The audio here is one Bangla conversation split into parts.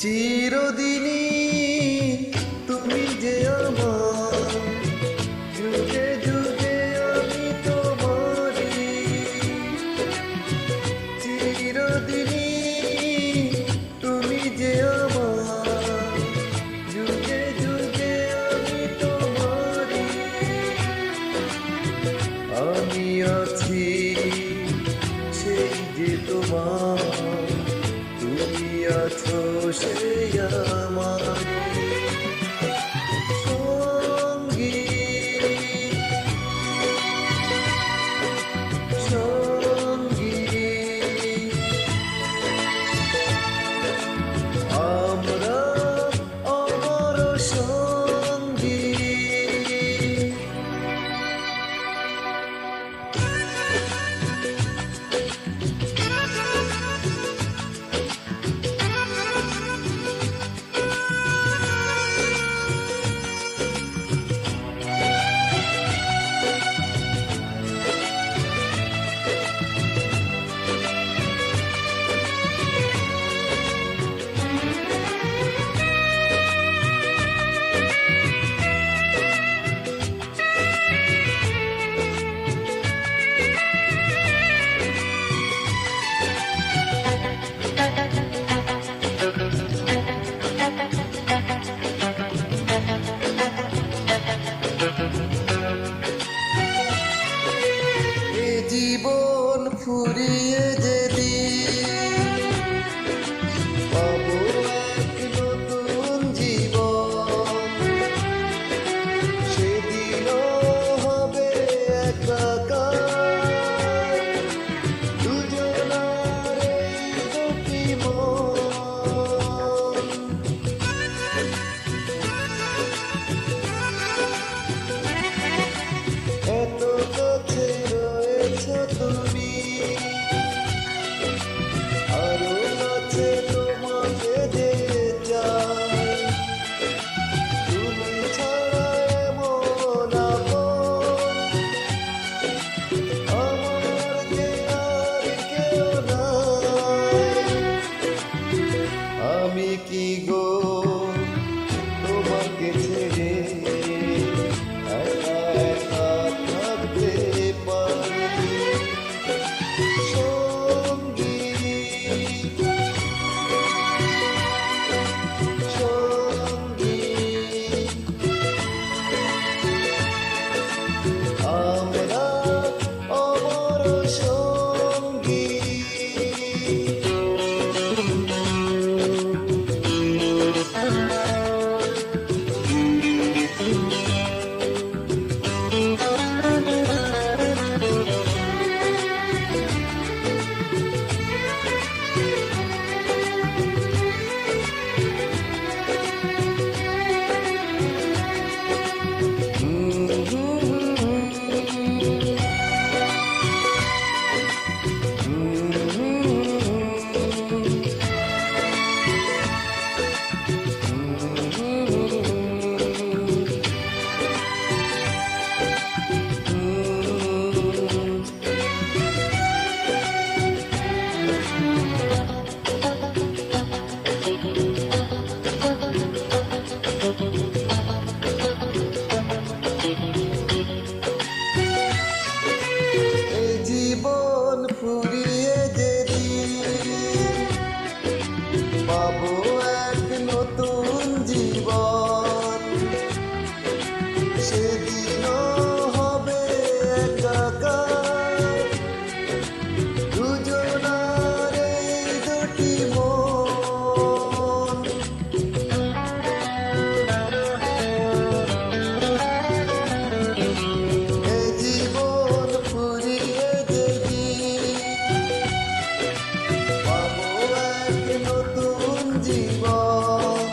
চিরদিনই তুমি যে আমার, যুগে যুগে আমি তোমারই। চিরদিনই তুমি যে আমার, যুগে যুগে আমি তোমারই। আমি আছি সেই যে তোমার, তুমি আছো সেই আমার সঙ্গী সঙ্গী। আমরা আমার সঙ্গী। জীবন ফুরিয়ে যেদিন পাবো এক নতুন জীবন, সেদিনও হবে একাকার দুজনার এই দুটি মন। এত কাছে তুমি, আরো কাছে তোমাকে যেতে চাই। তুমি ছাড়া এমন আপন আমার যে আর কেউ নাই। আমি কি গো তোমাকে ছেড়ে একা একা থাকতে পারি? আমরা অমর সঙ্গী। জীবন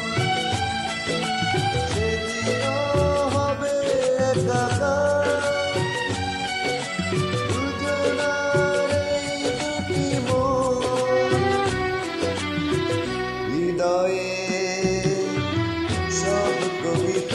সেদিনও হবে একাকার দুজনার এই দুটি মন হৃদয়ে সব কবিতা